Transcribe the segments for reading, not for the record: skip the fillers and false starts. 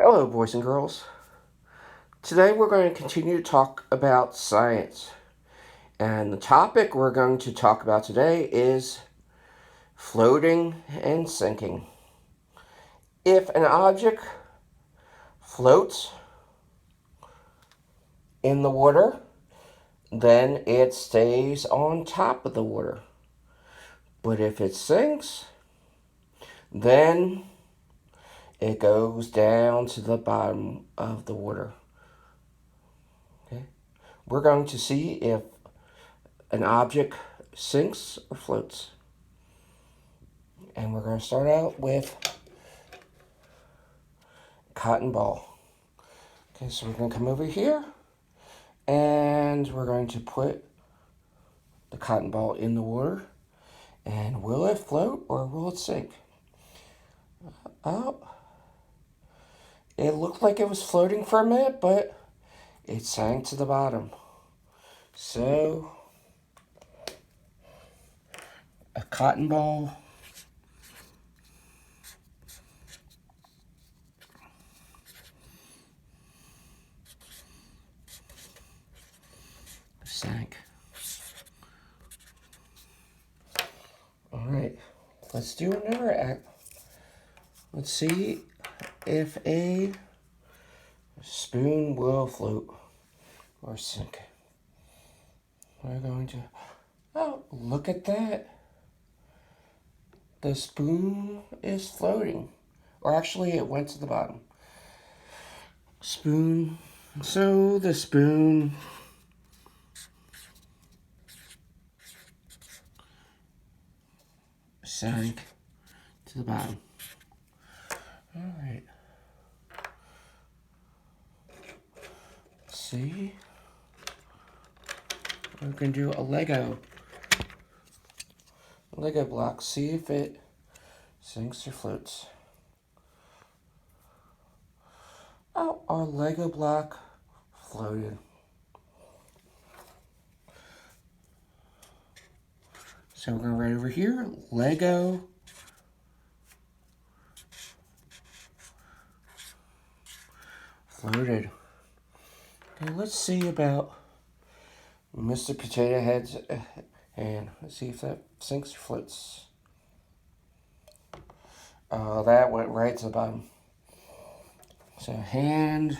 Hello, boys and girls. Today we're going to continue to talk about science. And the topic we're going to talk about today is floating and sinking. If an object floats in the water, then it stays on top of the water. But if it sinks, then it goes down to the bottom of the water. Okay? We're going to see if an object sinks or floats. And we're going to start out with cotton ball. Okay, so we're going to come over here and we're going to put the cotton ball in the water. And will it float or will it sink? Oh, it looked like it was floating for a minute, but it sank to the bottom. So, a cotton ball sank. All right, let's do another act. Let's see if a spoon will float or sink. We're going to, oh, look at that. The spoon is floating. Or actually, it went to the bottom. Spoon. So the spoon sank to the bottom. All right. Let's see. We're going to do a Lego block. See if it sinks or floats. Oh, our Lego block floated. So we're going to write over here, Lego floated. Okay, let's see about Mr. Potato Head's hand. Let's see if that sinks or floats. That went right to the bottom. So hand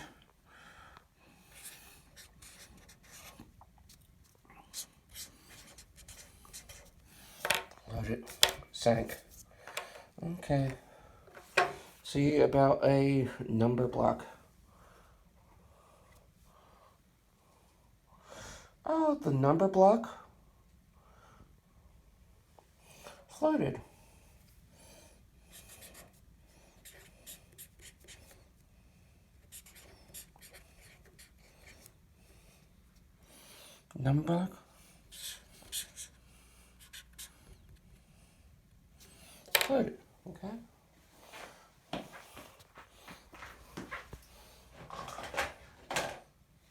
floated, sank. Okay. See about a number block. Oh, the number block floated. Number block floated. Okay.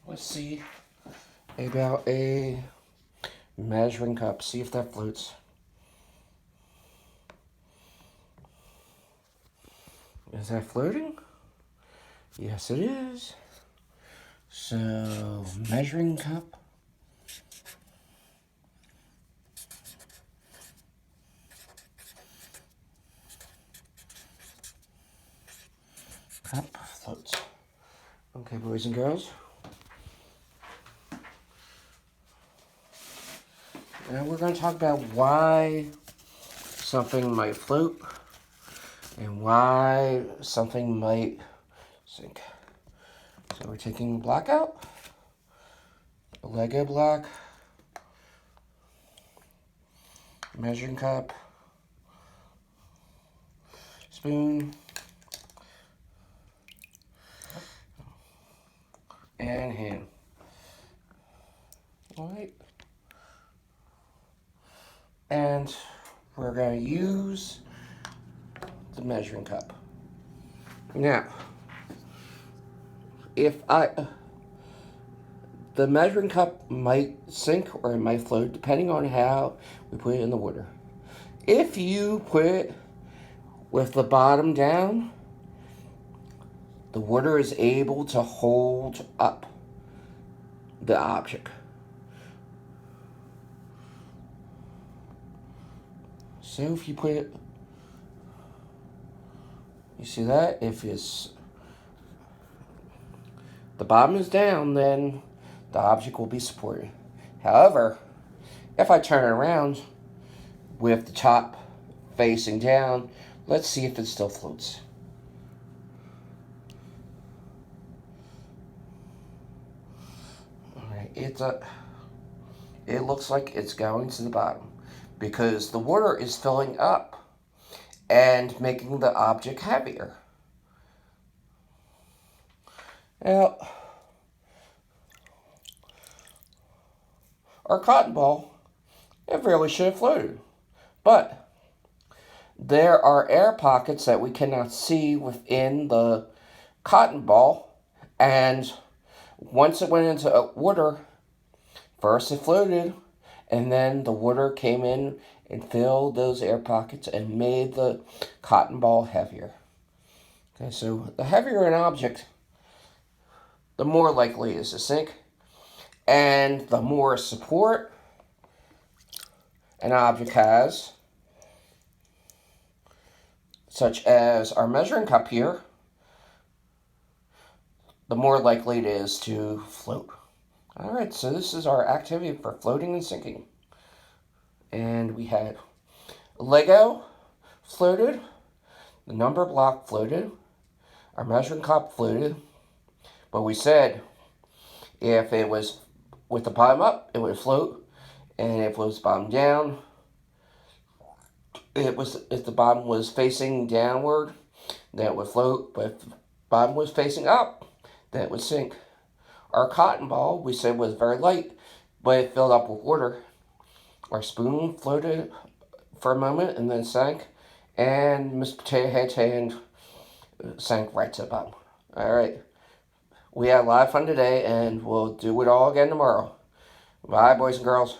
Let's see about a measuring cup. See if that floats. Is that floating? Yes, it is. So, measuring cup. Cup floats. Okay, boys and girls. Now we're going to talk about why something might float and why something might sink. So we're taking block out, a Lego block, measuring cup, spoon, and hand. All right. And we're going to use the measuring cup. Now, the measuring cup might sink or it might float depending on how we put it in the water. If you put it with the bottom down, the water is able to hold up the object. So if you put it, you see that? If the bottom is down, then the object will be supported. However, if I turn it around with the top facing down, let's see if it still floats. Alright, it looks like it's going to the bottom because the water is filling up and making the object heavier. Now, our cotton ball, it really should have floated, but there are air pockets that we cannot see within the cotton ball, and once it went into water, first it floated, and then the water came in and filled those air pockets and made the cotton ball heavier. Okay, so the heavier an object, the more likely it is to sink, and the more support an object has, such as our measuring cup here, the more likely it is to float. Alright, so this is our activity for floating and sinking. And we had Lego floated, the number block floated, our measuring cup floated, but we said if it was with the bottom up, it would float, and if it was bottom down, if the bottom was facing downward, then it would float, but if the bottom was facing up, then it would sink. Our cotton ball, we said, was very light, but it filled up with water. Our spoon floated for a moment and then sank, and Miss Potato Head's hand sank right to the bottom. Alright, we had a lot of fun today, and we'll do it all again tomorrow. Bye, boys and girls.